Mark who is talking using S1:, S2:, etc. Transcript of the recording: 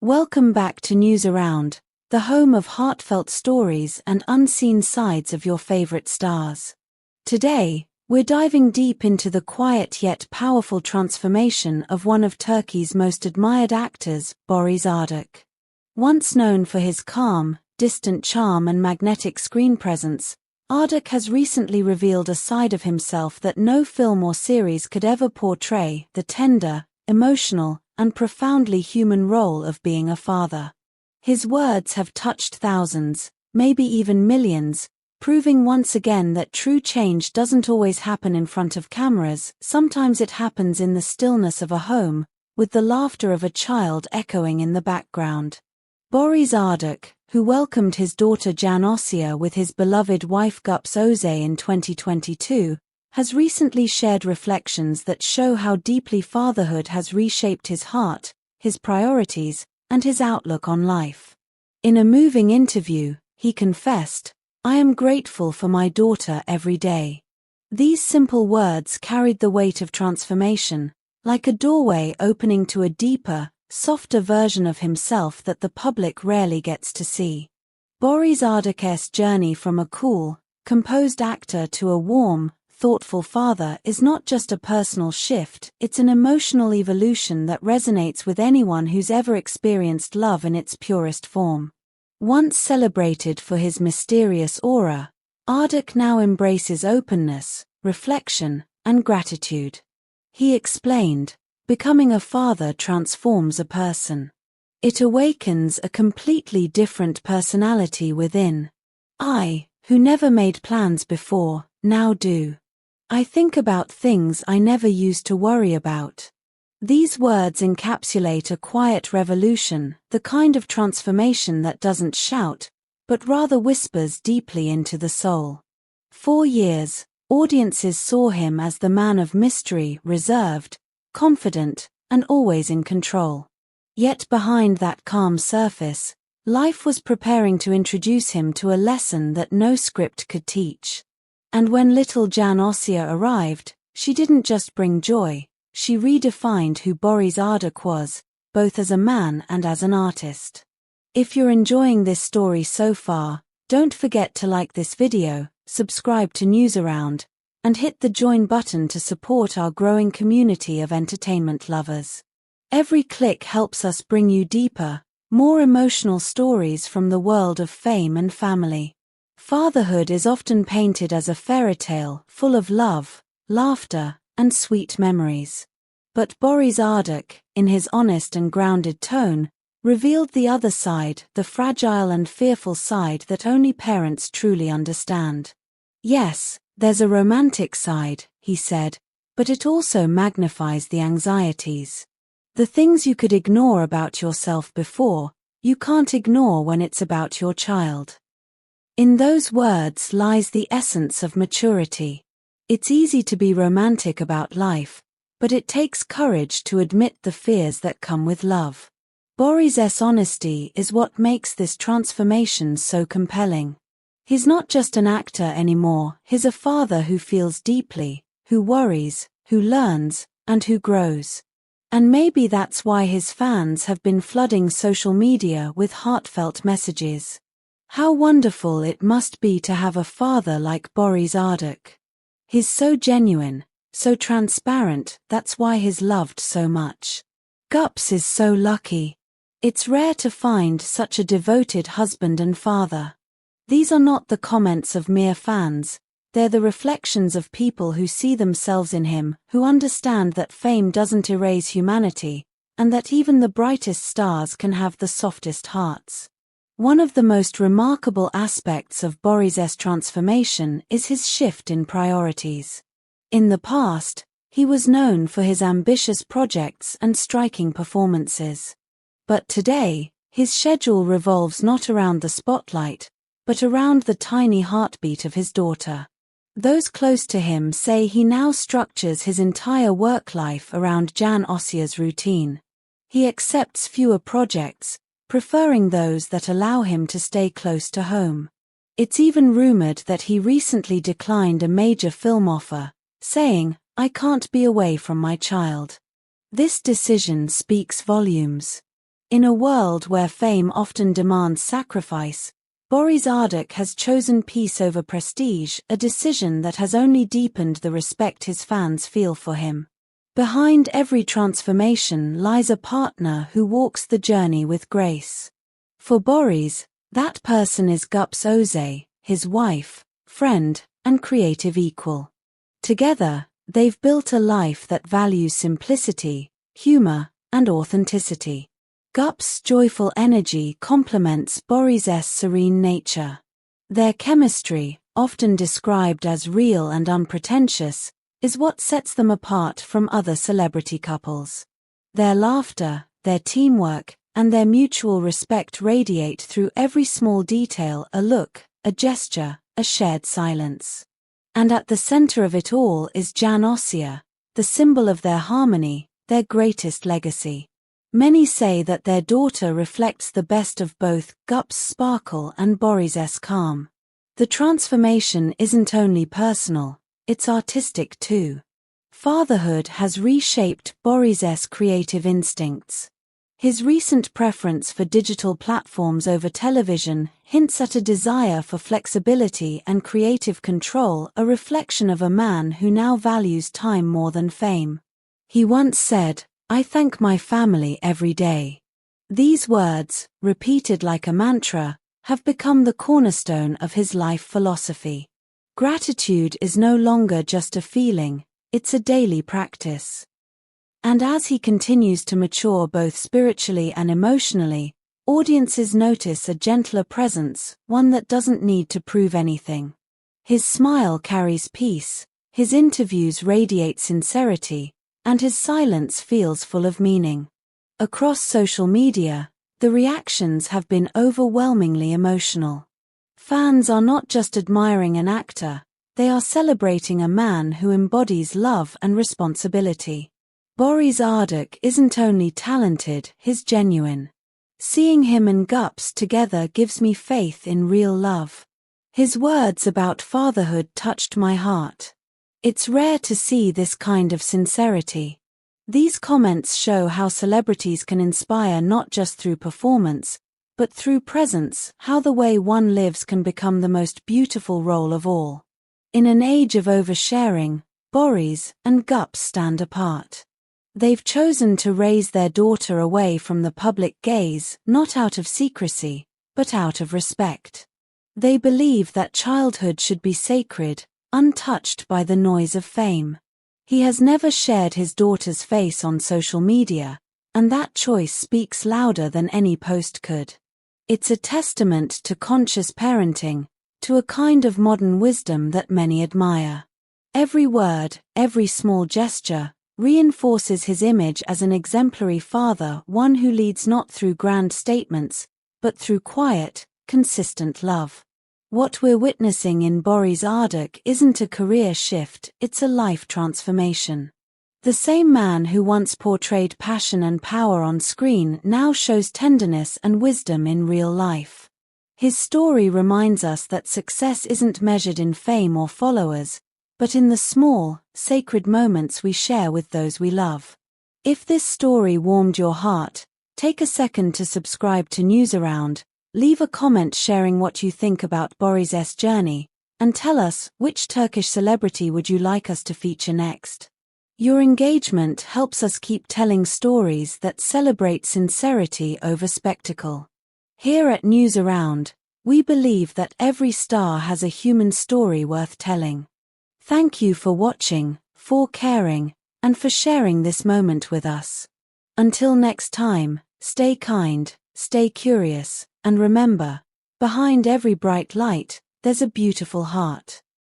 S1: Welcome back to News Around, the home of heartfelt stories and unseen sides of your favorite stars. Today, we're diving deep into the quiet yet powerful transformation of one of Turkey's most admired actors, Barış Arduç. Once known for his calm, distant charm and magnetic screen presence, Arduk has recently revealed a side of himself that no film or series could ever portray: the tender, emotional, and profoundly human role of being a father. His words have touched thousands, maybe even millions, proving once again that true change doesn't always happen in front of cameras. Sometimes it happens in the stillness of a home, with the laughter of a child echoing in the background. Barış Arduç, who welcomed his daughter Can Osya with his beloved wife Gups Oze in 2022, has recently shared reflections that show how deeply fatherhood has reshaped his heart, his priorities, and his outlook on life. In a moving interview, he confessed, "I am grateful for my daughter every day." These simple words carried the weight of transformation, like a doorway opening to a deeper, softer version of himself that the public rarely gets to see. Barış Arduç's journey from a cool, composed actor to a warm, thoughtful father is not just a personal shift, it's an emotional evolution that resonates with anyone who's ever experienced love in its purest form. Once celebrated for his mysterious aura, Arduk now embraces openness, reflection, and gratitude. He explained, "Becoming a father transforms a person. It awakens a completely different personality within. I, who never made plans before, now do. I think about things I never used to worry about." These words encapsulate a quiet revolution, the kind of transformation that doesn't shout, but rather whispers deeply into the soul. For years, audiences saw him as the man of mystery, reserved, confident, and always in control. Yet behind that calm surface, life was preparing to introduce him to a lesson that no script could teach. And when little Can Osya arrived, she didn't just bring joy, she redefined who Barış Arduç was, both as a man and as an artist. If you're enjoying this story so far, don't forget to like this video, subscribe to News Around, and hit the join button to support our growing community of entertainment lovers. Every click helps us bring you deeper, more emotional stories from the world of fame and family. Fatherhood is often painted as a fairy tale, full of love, laughter, and sweet memories. But Barış Arduç, in his honest and grounded tone, revealed the other side, the fragile and fearful side that only parents truly understand. "Yes, there's a romantic side," he said, "but it also magnifies the anxieties. The things you could ignore about yourself before, you can't ignore when it's about your child." In those words lies the essence of maturity. It's easy to be romantic about life, but it takes courage to admit the fears that come with love. Barış's honesty is what makes this transformation so compelling. He's not just an actor anymore, he's a father who feels deeply, who worries, who learns, and who grows. And maybe that's why his fans have been flooding social media with heartfelt messages. How wonderful it must be to have a father like Barış Arduç. He's so genuine, so transparent, that's why he's loved so much. Gups is so lucky. It's rare to find such a devoted husband and father. These are not the comments of mere fans, they're the reflections of people who see themselves in him, who understand that fame doesn't erase humanity, and that even the brightest stars can have the softest hearts. One of the most remarkable aspects of Barış's transformation is his shift in priorities. In the past, he was known for his ambitious projects and striking performances. But today, his schedule revolves not around the spotlight, but around the tiny heartbeat of his daughter. Those close to him say he now structures his entire work life around Can Osya's routine. He accepts fewer projects, preferring those that allow him to stay close to home. It's even rumored that he recently declined a major film offer, saying, "I can't be away from my child." This decision speaks volumes. In a world where fame often demands sacrifice, Barış Arduç has chosen peace over prestige, a decision that has only deepened the respect his fans feel for him. Behind every transformation lies a partner who walks the journey with grace. For Barış, that person is Gups Oze, his wife, friend, and creative equal. Together, they've built a life that values simplicity, humor, and authenticity. Gup's joyful energy complements Barış's serene nature. Their chemistry, often described as real and unpretentious, is what sets them apart from other celebrity couples. Their laughter, their teamwork, and their mutual respect radiate through every small detail: a look, a gesture, a shared silence. And at the center of it all is Can Osya, the symbol of their harmony, their greatest legacy. Many say that their daughter reflects the best of both Gup's sparkle and Barış's calm. The transformation isn't only personal, it's artistic too. Fatherhood has reshaped Barış's creative instincts. His recent preference for digital platforms over television hints at a desire for flexibility and creative control, a reflection of a man who now values time more than fame. He once said, "I thank my family every day." These words, repeated like a mantra, have become the cornerstone of his life philosophy. Gratitude is no longer just a feeling, it's a daily practice. And as he continues to mature both spiritually and emotionally, audiences notice a gentler presence, one that doesn't need to prove anything. His smile carries peace, his interviews radiate sincerity, and his silence feels full of meaning. Across social media, the reactions have been overwhelmingly emotional. Fans are not just admiring an actor, they are celebrating a man who embodies love and responsibility. Barış Arduç isn't only talented, he's genuine. Seeing him and Gups together gives me faith in real love. His words about fatherhood touched my heart. It's rare to see this kind of sincerity. These comments show how celebrities can inspire not just through performance, but through presence, how the way one lives can become the most beautiful role of all. In an age of oversharing, Barış and Gups stand apart. They've chosen to raise their daughter away from the public gaze, not out of secrecy, but out of respect. They believe that childhood should be sacred, untouched by the noise of fame. He has never shared his daughter's face on social media, and that choice speaks louder than any post could. It's a testament to conscious parenting, to a kind of modern wisdom that many admire. Every word, every small gesture, reinforces his image as an exemplary father, one who leads not through grand statements, but through quiet, consistent love. What we're witnessing in Barış Arduç isn't a career shift, it's a life transformation. The same man who once portrayed passion and power on screen now shows tenderness and wisdom in real life. His story reminds us that success isn't measured in fame or followers, but in the small, sacred moments we share with those we love. If this story warmed your heart, take a second to subscribe to News Around. Leave a comment sharing what you think about Barış's journey, and tell us which Turkish celebrity would you like us to feature next. Your engagement helps us keep telling stories that celebrate sincerity over spectacle. Here at News Around, we believe that every star has a human story worth telling. Thank you for watching, for caring, and for sharing this moment with us. Until next time, stay kind, stay curious, and remember, behind every bright light, there's a beautiful heart.